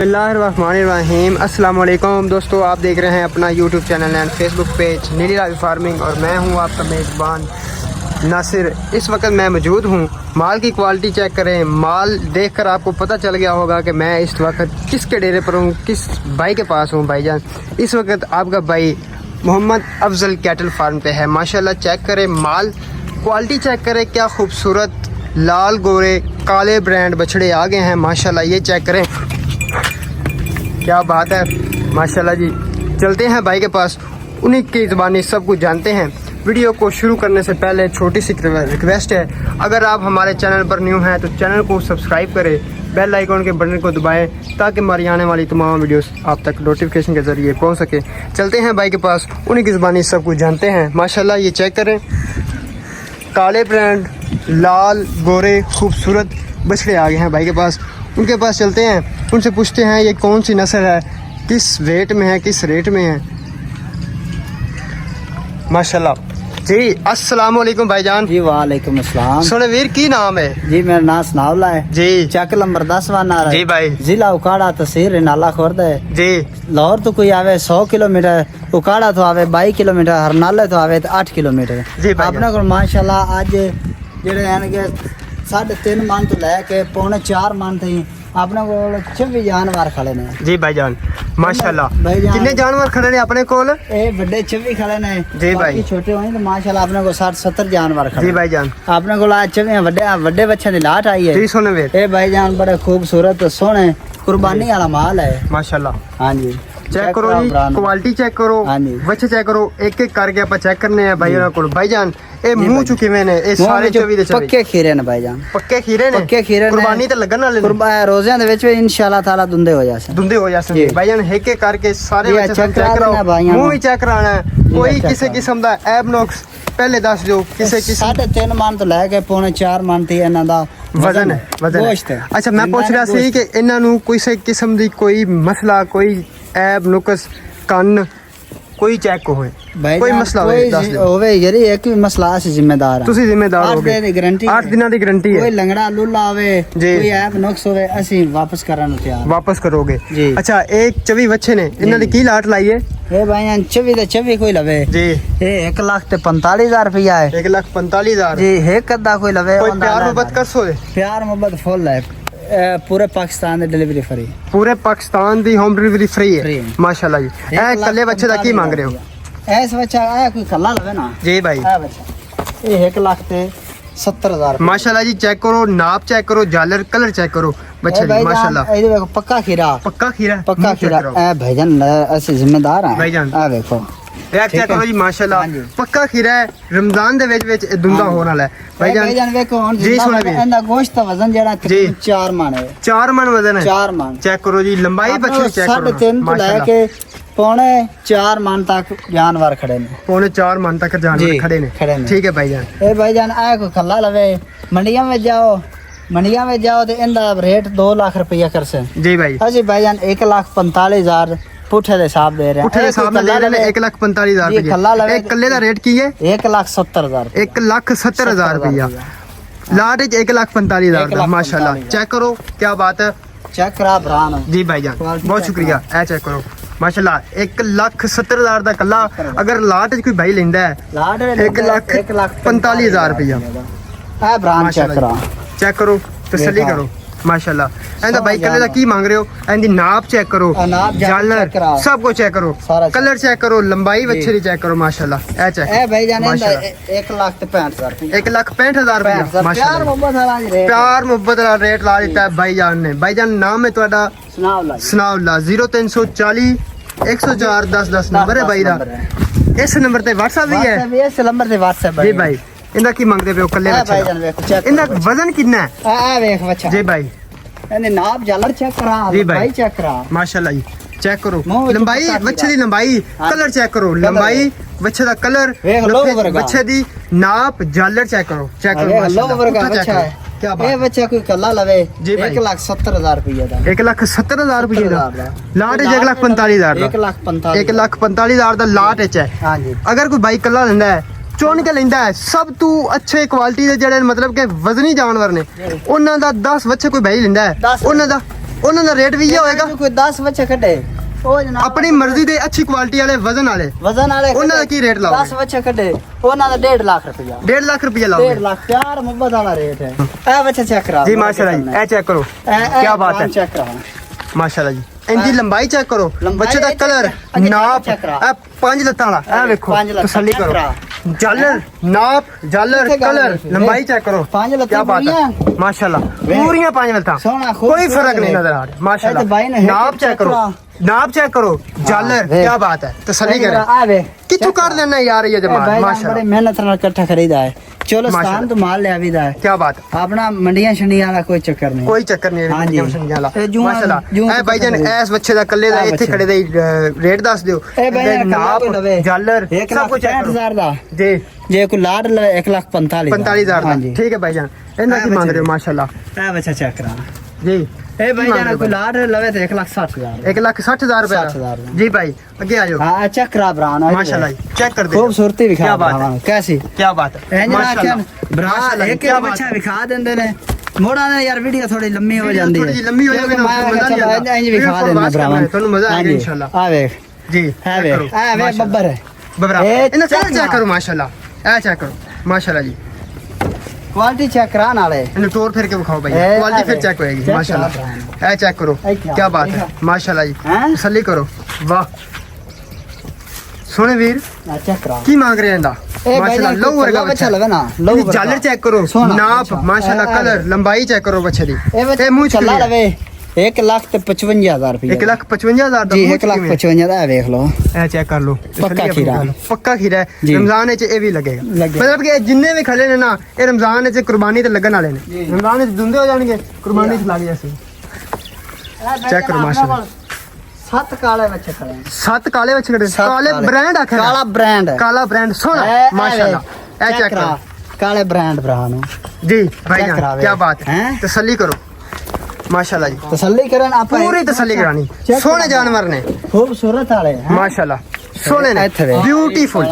बिस्मिल्लाहिर्रहमानिर्रहीम अस्सलाम वालेकुम दोस्तों, आप देख रहे हैं अपना YouTube channel and Facebook page नीली रावी फार्मिंग और मैं हूं आपका मेज़बान नासिर। इस वक्त मैं मौजूद हूं। माल की क्वालिटी चेक करें। माल देखकर आपको पता चल गया होगा कि मैं इस वक्त किसके डेरे पर हूं, किस भाई के पास हूं। भाईजान इस वक्त आपका भाई मोहम्मद अफजल कैटल फार्म पे है। माशाल्लाह चेक करें, माल क्वालिटी चेक करें, क्या खूबसूरत लाल गोरे काले ब्रांड बछड़े आ गए हैं। माशाल्लाह ये चेक करें, क्या बात है माशाल्लाह जी। चलते हैं भाई के पास, उन्हीं की ज़बानी सब कुछ जानते हैं। वीडियो को शुरू करने से पहले छोटी सी रिक्वेस्ट है, अगर आप हमारे चैनल पर न्यू हैं तो चैनल को सब्सक्राइब करें, बेल आइकॉन के बटन को दबाएं ताकि हमारी आने वाली तमाम वीडियोस आप तक नोटिफिकेशन के ज़रिए पहुंच सके। चलते हैं भाई के पास, उन्हीं की ज़बानी सब कुछ जानते हैं। माशाल्लाह ये चेक करें, काले ब्रांड लाल गोरे खूबसूरत बछड़े आ गए हैं भाई के पास। उनके पास चलते हैं, उनसे पूछते हैं ये कौन सी नस्ल है, किस वेट में है, किस रेट में है। माशाल्लाह जी। अस्सलाम वालेकुम भाईजान। जी वालेकुम अस्सलाम। सोने वीर की नाम है जी? मेरा नाम सनाउल्ला है जी। चक नंबर 10 वाना जी भाई। जिला उकाड़ा, तहसील रिनाला खुर्द है जी। लाहौर तो कोई आवे 100 किलोमीटर, उकाड़ा तो आवे 22 किलोमीटर, हरनाले तो आवे 8 किलोमीटर जी भाई। अपने को माशाल्लाह अज जेडे हैं कि 3.5 मन तो लैके 3.25 मन थी अपने को 26 जानवर खड़े ने जी भाईजान। माशाल्लाह भाईजान। कितने जानवर खड़े ने अपने कोल? ए बड़े 26 खड़े ने जी भाई। छोटे होने तो माशाल्लाह अपने को 60-70 जानवर खड़े जी भाईजान। अपने को आज 26 बड़े बच्चे की लाट आई है जी सोने वीर। ए भाईजान बड़े खूबसूरत सोने कुर्बानी वाला माल है माशाल्लाह। हाँ जी। चेक करो जी, क्वालिटी चेक करो, हाँ जी। बच्चे चेक करो, एक एक करके आप चेक करने हैं भाई को। भाईजान ए मुंह चुके मैंने ए सारे 24 ਦੇ 24 पक्के खीरे ने भाईजान, पक्के खीरे ने। पक्के खीरे ने कुर्बानी ਤੇ ਲੱਗਣ ਵਾਲੇ ਨੇ। रोज़ियां दे विच इंशाल्लाह ताला दुंदे हो जासे, दुंदे हो जासे जी। भाईजान। एक एक करके सारे जी, बच्चे चेक चेक करा कराओ, भाईयां मुंह भी चेक कराना है। कोई चेक किसी करा। किस्म ਦਾ ਐਬ ਨੁਕਸ पहले दस जो किसी किस्म 3.5 मन तो लैके 4.25 मन ती ਇਹਨਾਂ ਦਾ ਵਜ਼ਨ ਹੈ ਗੋਸ਼ਤ ਹੈ। ਅੱਛਾ ਮੈਂ ਪੁੱਛ ਰਿਹਾ ਸੀ ਕਿ ਇਹਨਾਂ ਨੂੰ ਕਿਸੇ ਕਿਸਮ ਦੀ ਕੋਈ ਮਸਲਾ, ਕੋਈ ਐਬ ਨੁਕਸ, ਕੰਨ ਕੋਈ ਚੈੱਕ ਹੋਏ, ਕੋਈ ਮਸਲਾ ਹੋਵੇ ਦੱਸ ਦਿਓ। ਹੋਵੇ ਯਾਰੀ ਇੱਕ ਵੀ ਮਸਲਾ ਅਸੀਂ ਜ਼ਿੰਮੇਦਾਰ ਹਾਂ। ਤੁਸੀਂ ਜ਼ਿੰਮੇਦਾਰ ਅੱਠ ਹੋਗੇ। ਦਿਨ ਦੀ ਗਾਰੰਟੀ 8 ਦਿਨਾਂ ਦੀ ਗਾਰੰਟੀ ਕੋਈ ਹੈ। ਲੰਗੜਾ ਲੁੱਲਾ ਹੋਵੇ, ਜੀ। ਕੋਈ ਐਪ ਨੁਕਸ ਹੋਵੇ, ਅਸੀਂ ਵਾਪਸ ਕਰਨ ਨੂੰ ਤਿਆਰ। ਵਾਪਸ ਕਰੋਗੇ ਜੀ। ਅੱਛਾ ਇਹ 24 ਬੱਚੇ ਨੇ, ਇਹਨਾਂ ਦੀ ਕੀ ਲਾਟ ਲਾਈਏ? ਇਹ ਭਾਈਆਂ 24 ਦੇ 24 ਕੋਈ ਲਵੇ ਜੀ। ਇਹ 1,45,000 ਰੁਪਇਆ ਹੈ 1,45,000 ਜੀ। ਇੱਕ ਅੱਧਾ ਕੋਈ ਲਵੇ ਕੋਈ ਪਿਆਰ ਮੁਹੱਬਤ ਕਰ ਸੋਏ? ਪਿਆਰ ਮੁਹੱਬਤ ਫੁੱਲ ਹੈ। ਪੂਰੇ ਪਾਕਿਸਤਾਨ ਦੇ ਡਿਲੀਵਰੀ ਫਰੀ, ਪੂਰੇ ਪਾਕਿਸਤਾਨ ਦੀ ਹੋਮ ਡਿਲੀਵਰੀ ਫ੍ਰੀ Free ਹੈ। ਹੈ। ਮਾਸ਼ਾਅੱਲਾ ਜੀ। ਇਹ ਇਕੱਲੇ ਬੱਚੇ ਦਾ ਕੀ ਮੰਗ ਰਹੇ ਹੋ? ਐਸ ਬੱਚਾ ਆਇਆ ਕੋਈ ਕੱਲਾ ਲਵੇ ਨਾ ਜੀ ਭਾਈ। ਇਹ ਬੱਚਾ ਇਹ 1,70,000 माशाल्लाह जी। चेक करो, नाप चेक करो, जालर कलर चेक करो बच्चे दी। माशाल्लाह ਇਹਦੇ ਵੇਖੋ ਪੱਕਾ ਖੀਰਾ, पक्का खीरा है। ਪੱਕਾ मुंह check ਖੀਰਾ। करो। ਇਹ ਭਾਈਜਾਨ ਅਸੀਂ ਜ਼ਿੰਮੇਦਾਰ ਹਾਂ भाईजान। ਆ ਵੇਖੋ रेट चेक करो जी माशाल्लाह। हाँ जी। पक्का खीरा है। रमजान दे विच ਇਹ ਦੁੰਦਾ ਹੋਣ ਵਾਲਾ ਹੈ ਭਾਈਜਾਨ भाईजान। ਵੇਖੋ ਹੁਣ ਜੀ ਸੁਣ ਵੀ। ਇਹਦਾ ਗੋਸ਼ਤ ਦਾ ਵਜ਼ਨ ਜਿਹੜਾ ਜੀ। 4 ਮਣ ਹੈ। 4 मन वजन है। 4 ਮਣ चेक करो जी, लंबाई बच्चे चेक करो। 3.5 ਤੋਂ ਲੈ ਕੇ 4.5 ਮਣ ਤੱਕ ਜਾਨਵਰ ਖੜੇ ਨੇ। 4.25 मन तक जानवर जी, खड़े ने। खड़े ने। ठीक है भाईजान। ਇਹ ਭਾਈਜਾਨ ਆ ਕੋਈ ਕੱਲਾ ਲਵੇ ਮੰਡੀਆਂ ਵਿੱਚ ਜਾਓ, ਮੰਡੀਆਂ ਵਿੱਚ ਜਾਓ ਤੇ ਇਹਦਾ ਰੇਟ 2 ਲੱਖ ਰੁਪਇਆ ਕਰਸੇ। जी भाई। ਅਸੀਂ ਭਾਈਜਾਨ 1,45,000 ਪੁੱਠੇ ਦੇ ਹਿਸਾਬ ਦੇ ਰਹੇ ਹਾਂ। पुठे हिसाब में ले रहे हैं 1,45,000 जी, खल्ला रुपया। लवे। एक कल्ले दा रेट की है? 1,70,000 1,70,000 रुपया। लाट 1,45,000 दा। माशाल्लाह चेक करो, क्या बात है चेक करा भरान जी भाईजान। क्वालिटी बहुत चेक शुक्रिया। ए चेक करो माशाल्लाह 1,70,000 ਦਾ ਕੱਲਾ। ਅਗਰ ਲਾਟ ਚ ਕੋਈ ਭਾਈ ਲੈਂਦਾ ਹੈ लाड 1,45,000 रुपया। है भरान चेक करा। ਚੈੱਕ ਕਰੋ, ਤਸੱਲੀ ਕਰੋ ਮਾਸ਼ਾਅੱਲਾ। ਇਹਦਾ ਭਾਈ ਕੱਲੇ ਦਾ ਕੀ ਮੰਗ ਰਹੇ ਹੋ? ਇਹਦੀ ਨਾਪ ਚੈੱਕ ਕਰੋ, ਨਾਪ ਜਾਲਰ check ਕਰਾ। ਸਭ ਕੁਝ ਚੈੱਕ ਕਰੋ, ਸਾਰਾ check। ਕਲਰ ਚੈੱਕ ਕਰੋ, ਲੰਬਾਈ ਬੱਚੇ ਦੀ ਚੈੱਕ ਕਰੋ ਮਾਸ਼ਾਅੱਲਾ। ਇਹ ਚੈੱਕ ए भाई जान माशाल्लाह। 1,65,000 रुपया। 1,65,000 रुपया प्यार माशाअल्लाह। मोहब्बत वाला रेट प्यार मुहब्बत ਦਾ ਰੇਟ ਲਾ ਦਿੱਤਾ ਹੈ ਭਾਈਜਾਨ ਨੇ। ਭਾਈਜਾਨ ਨਾਮ ਹੈ ਤੁਹਾਡਾ सुनाओ ला ਸਨਾਉल्ला। 0340 104 1010 ਨੰਬਰ ਹੈ ਭਾਈ ਦਾ। ਇਸ ਨੰਬਰ ਤੇ WhatsApp ਵੀ ਹੈ इस नंबर से WhatsApp ਜੀ ਭਾਈ। ਇਹਦਾ ਕੀ ਮੰਗਦੇ ਪਏ ਹੋ ਕੱਲੇ ए ਬੱਚੇ भाई ਦਾ? जान देखो चेक ਇਹਦਾ ਵਜ਼ਨ ਕਿੰਨਾ ਹੈ ए देख बच्चा ਜੀ ਭਾਈ? ਇਹਨੇ ਨਾਪ ਜਾਲਰ ਚੈੱਕ ਕਰਾ, जी भाई। भाई चेक करा। माशाल्लाह जी। चेक करो मुंह विच लंबाई पक्का बच्चे दी खीरा। लंबाई, हाँ। कलर चेक करो, कलर लंबाई बच्चे दा कलर, वेख लो वर्गा। बच्चे दी नाप, जालर चेक करो, चेक करो लो माशाल्लाह। वर्गा पुट्ठा बच्चा check है। करो। क्या ए बात? बच्चा कोई कल्ला लवे जी भाई। 1,70,000 रुपया दा। 1,70,000 रुपये दा 70,000 लाट 1,45,000 दा। 1,45,000 1,45,000 दा लाट है। हाँ जी। अगर कोई भाई कल्ला लेंदा है, चुन के लेंदा है, सब तू अच्छे क्वालिटी दे जेड़े मतलब के वजनी जानवर ने, उन्हां दा 10 बच्चे कोई भाई लेंदा है, 10 उन्हां दा ਉਹਨਾਂ ਦਾ ਰੇਟ ਵੀ ਇਹ ਹੋਏਗਾ ਕੋਈ 10 ਬੱਚੇ ਕੱਢੇ ਉਹ ਜਨਾਬ ਆਪਣੀ ਮਰਜ਼ੀ ਦੇ ਅੱਛੀ ਕੁਆਲਿਟੀ ਵਾਲੇ ਵਜ਼ਨ ਵਾਲੇ ਉਹਨਾਂ ਦਾ ਕੀ ਰੇਟ ਲਾਓਗੇ 10 ਬੱਚੇ ਕੱਢੇ ਉਹਨਾਂ ਦਾ 1.5 ਲੱਖ ਰੁਪਇਆ 1.5 ਲੱਖ ਰੁਪਏ ਲਾਓਗੇ 1.5 ਲੱਖ ਪਿਆਰ ਮੁਹੱਬਤ ਵਾਲਾ ਰੇਟ ਹੈ ਇਹ ਬੱਚਾ ਚੈੱਕ ਕਰਾ ਜੀ ਮਾਸ਼ਾਅੱਲਾ ਜੀ ਇਹ ਚੈੱਕ ਕਰੋ ਕੀ ਬਾਤ ਹੈ ਚੈੱਕ ਕਰਾ ਮਾਸ਼ਾਅੱਲਾ ਜੀ ਇੰਦੀ ਲੰਬਾਈ ਚੈੱਕ ਕਰੋ ਬੱਚੇ ਦਾ ਕਲਰ ਨਾਪ ਇਹ 5 ਲੱਤਾਂ ਵਾਲਾ ਇਹ ਵੇਖੋ ਤਸੱਲੀ ਕਰੋ ਜਾਲਰ ਨਾਪ ਜਾਲਰ ਕਲਰ ਲੰਬਾਈ ਚੈੱਕ ਕਰੋ ਪੰਜ ਲੱਤਾਂ ਕੀ ਬਾਤ ਹੈ ਮਾਸ਼ਾਅੱਲਾ ਪੂਰੀਆਂ 5 ਲੱਤਾਂ ਸੋਹਣਾ ਕੋਈ ਫਰਕ ਨਹੀਂ ਨਜ਼ਰ ਆ ਰਿਹਾ ਮਾਸ਼ਾਅੱਲਾ ਨਾਪ ਚੈੱਕ ਕਰੋ ਨਾਪ ਚੈੱਕ ਕਰੋ ਜਾਲਰ ਕੀ ਬਾਤ ਹੈ ਤਸੱਲੀ ਕਰੋ ਆ ਵੇ ਕਿੱਥੋਂ ਕਰ ਲੈਣਾ ਯਾਰ ਇਹ ਜਮਾਤ ਬੜੀ ਮਾਸ਼ਾਅੱਲਾ ਮਿਹਨਤ ਨਾਲ ਇਕੱਠਾ ਖਰੀਦਾ ਹੈ ਚਲੋ ਸਥਾਨ ਤੋਂ ਮਾਲ ਲਿਆ ਵੀ ਦਾ ਹੈ ਕੀ ਬਾਤ ਹੈ ਆਪਣਾ ਮੰਡੀਆਂ ਛੰਡੀਆਂ ਦਾ ਕੋਈ ਚੱਕਰ ਨਹੀਂ ਕੋਈ ਚੱਕਰ ਨਹੀਂ ਹਾਂਜੀ। ਮਾਸ਼ਾਅੱਲਾ ਇਹ ਭਾਈਜਾਨ ਇਸ ਬੱਚੇ ਦਾ ਕੱਲੇ ਦਾ ਇੱਥੇ ਖੜੇ ਦਾ ਰੇਟ ਦੱਸ ਦਿਓ ਇਹ ਭਾਈਜਾਨ ਨਾਪ ਜਾਲਰ ਸਭ ਕੁਝ 1,60,000 ਦਾ ਜੀ ਜੇ ਕੋਈ ਲਾੜ 1,45,000 45,000 ਦਾ ਠੀਕ ਹੈ ਭਾਈਜਾਨ ਇਹਨਾਂ ਕੀ ਮੰਗ ਰਹੇ ਹੋ ਮਾਸ਼ਾਅੱਲਾ ਇਹ ਬੱਚਾ ਚੈੱਕ ਕਰਾ ਜੀ ਇਹ ਭਾਈਜਾਨ ਕੋਈ ਲਾੜ ਲਵੇ ਤੇ 1,60,000 1,60,000 रुपए 60,000 जी भाई आगे आ जाओ हाँ चेक करा ब्राउन माशाल्लाह चेक कर दे खूबसूरती दिखा क्या बात है कैसी क्या बात है माशाल्लाह ब्राउन एक बच्चा दिखा देंदे ने मोड़ा ने यार वीडियो थोड़ी लंबी हो जाती है थोड़ी लंबी हो जाती है मजा नहीं आता इंज दिखा देना ब्राउन ਤੁਹਾਨੂੰ ਮਜ਼ਾ ਆਏਗਾ इंशाल्लाह आ देख जी आ देख बब्बर है बबरा इन्हें कलर चेक करो माशाल्लाह ए चेक करो माशाल्लाह जी क्वालिटी चेक करा नाले इन्हें तोड़ फिर के दिखाओ भाई क्वालिटी फिर चेक होएगी माशाल्लाह ए चेक करो क्या बात है माशाल्लाह जी तसल्ली करो वाह सोने वीर चेक करा की मांग रहे हैं इंदा माशाल्लाह लो वर्गा बच्चा लगे ना लो जालर चेक करो नाप माशाल्लाह कलर लंबाई चेक करो बच्चे दी ए मुंह चला लवे 1,55,000 रुपया 1,55,000 जी 1,55,000 ਦਾ ਵੇਖ ਲਓ ਇਹ ਚੈੱਕ ਕਰ ਲਓ ਪੱਕਾ ਖੀਰਾ ਹੈ ਜੀ। ਰਮਜ਼ਾਨ ਵਿੱਚ ਇਹ ਵੀ ਲੱਗੇਗਾ ਮਤਲਬ ਕਿ ਜਿੰਨੇ ਵੀ ਖੜੇ ਨੇ ਨਾ ਇਹ ਰਮਜ਼ਾਨ ਵਿੱਚ ਕੁਰਬਾਨੀ ਤੇ ਲੱਗਣ ਵਾਲੇ ਨੇ ਰਮਜ਼ਾਨ ਵਿੱਚ ਦੁੰਦੇ ਹੋ ਜਾਣਗੇ ਕੁਰਬਾਨੀ ਚ ਲੱਗ ਜਾਸੇ ਚੈੱਕ ਕਰੋ ਮਾਸ਼ਾਅੱਲਾ 7 ਕਾਲੇ ਬੱਚੇ ਖੜੇ 7 ਕਾਲੇ ਵਿੱਚ ਖੜੇ ਕਾਲੇ ਬ੍ਰਾਂਡ ਆਖਿਆ ਕਾਲਾ ਬ੍ਰਾਂਡ ਹੈ ਕਾਲਾ ਬ੍ਰਾਂਡ ਸੋਹਣਾ ਮਾਸ਼ਾਅੱਲਾ ਇਹ ਚੈੱਕ ਕਰੋ ਕਾਲੇ ਬ੍ਰਾਂਡ ਭਰਾ ਨੂੰ जी भाई क्या बात है तसल्ली करो माशाल्लाह जी तसल्ली करन आप पूरी तसल्ली करानी सोने जानवर ने खूबसूरत वाले माशाल्लाह सोने ने ब्यूटीफुल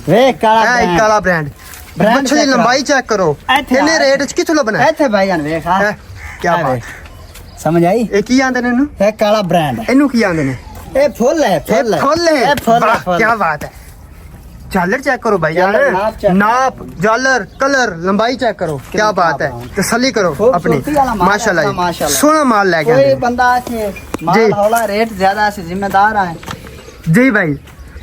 वे काला ਇਹ ਕਾਲਾ ਬ੍ਰਾਂਡ ਬੱਚੇ ਦੀ ਲੰਬਾਈ ਚੈੱਕ ਕਰੋ ਇਹਨੇ ਰੇਟ ਚ ਕਿੱਥੋਂ ਲੱਭਣਾ ਇੱਥੇ ਭਾਈ ਜਾਨ ਵੇਖ ਆ ਕੀ ਬਾਤ ਸਮਝ ਆਈ ਇਹ ਕੀ ਆਂਦੇ ਨੇ ਇਹਨੂੰ ਇਹ ਕਾਲਾ ਬ੍ਰਾਂਡ ਇਹਨੂੰ ਕੀ ਆਂਦੇ ਨੇ ਇਹ ਫੁੱਲ ਹੈ ਫੁੱਲ ਹੈ ਫੁੱਲ ਹੈ ਇਹ ਫੁੱਲ ਹੈ ਕੀ ਬਾਤ ਹੈ जालर चेक करो भाई यार नाप जालर कलर लंबाई चेक करो क्या बात है तसल्ली करो अपनी माशाल्लाह सोना माल लेके कोई बंदा के माल हौला रेट ज्यादा से जिम्मेदार है जी भाई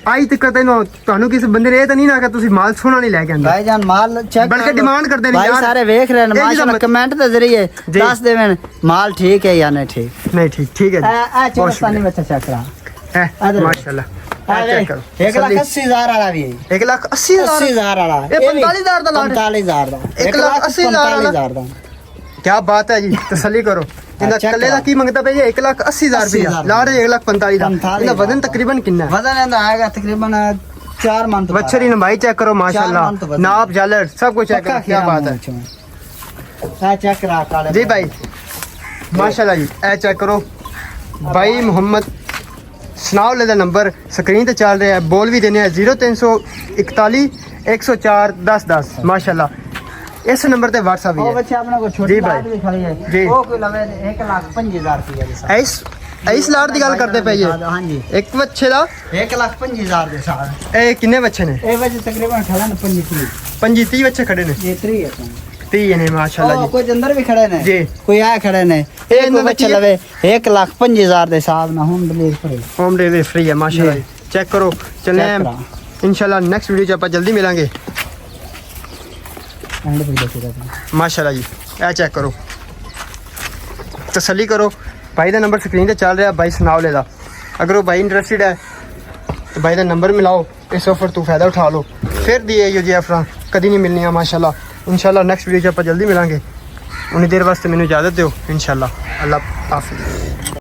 आई तक तैਨੂੰ ਤੁਹਾਨੂੰ ਕਿਸੇ ਬੰਦੇ ਨੇ ਇਹ ਤਾਂ ਨਹੀਂ ਨਾ ਕਿ ਤੁਸੀਂ ਮਾਲ ਸੋਹਣਾ ਨਹੀਂ ਲੈ ਕੇ ਆਂਦੇ ਭਾਈ ਜਾਨ ਮਾਲ ਚੈੱਕ ਬਲਕਿ ਡਿਮਾਂਡ ਕਰਦੇ ਨੇ ਭਾਈ ਸਾਰੇ ਵੇਖ ਰਹੇ ਨੇ ਮਾਸ਼ਾਅੱਲਾ ਕਮੈਂਟ ਦੇ ਜ਼ਰੀਏ ਦੱਸ ਦੇਵਣ ਮਾਲ ਠੀਕ ਹੈ ਜਾਂ ਨਹੀਂ ਠੀਕ ਨਹੀਂ ਠੀਕ ਹੈ ਜੀ ਆ ਚੋਸਤਾਨੀ ਬੱਚਾ ਚੈੱਕ ਕਰਾ माशाल्लाह 1,80,000 वाला भी है 1,80,000 वाला ये 45,000 ਦਾ ਲਾਟ 45,000 ਦਾ 1,80,000 ਦਾ ਕੀ ਬਾਤ ਹੈ ਜੀ ਤਸੱਲੀ ਕਰੋ ਇਹਦਾ ਕੱਲੇ ਦਾ ਕੀ ਮੰਗਦਾ ਪਈ 1,80,000 ਰੁਪਇਆ ਲਾਟ 1,45,000 ਦਾ ਇਹਦਾ ਵਜ਼ਨ ਤਕਰੀਬਨ ਕਿੰਨਾ ਹੈ वजन ਇਹਦਾ ਆਏਗਾ ਤਕਰੀਬਨ 4 मंथ बच्चे की लंबाई चेक करो माशाल्लाह नाप जालर सब कुछ चेक करो क्या बात है चेक करा काले जी भाई माशाल्लाह जी ए चेक करो भाई मोहम्मद सुनाओ ले नंबर स्क्रीन पे चल रहा है बोल भी देने 0341 104 1010 माशाल्लाह इस नंबर पे व्हाट्सएप वो है बच्चे अपने को छोटी जी भाई। लाट भी खड़ी है जी। वो कोई लवे 1,05,000 रुपया दे साथ इस लाट की गल करते पे हां जी एक बच्चे दा 1,05,000 दे साथ ए कितने बच्चे ने ए बच्चे तकरीबन खड़ा ने 25 25 बच्चे खड़े ने ये 3 है 30 ने माशाल्लाह जी कोई अंदर भी खड़े ने जी। कोई आ खड़े ने एक बच्चे लवे 1,05,000 दे साथ ना होम डिलीवरी पड़े होम डिलीवरी फ्री है माशाल्लाह जी चेक करो चलने Check हैं इंशाल्लाह नेक्स्ट वीडियो च आप जल्दी मिलेंगे एंड पे देखो रहता माशाल्लाह जी ए चेक करो तसल्ली करो भाई का नंबर स्क्रीन पे चल रहा भाई सुनाओ लेदा अगर वो भाई इंटरेस्टेड है तो भाई का नंबर मिलाओ इस ऑफर तू फायदा उठा लो फिर दिए यो जी ऑफर कभी नहीं मिलनी माशाल्लाह इंशाल्लाह नेक्स्ट वीडियो च आप जल्दी मिलेंगे उन्नी देर वास्ते मैनू इजाजत दो इंशाल्लाह अल्लाह हाफिज़।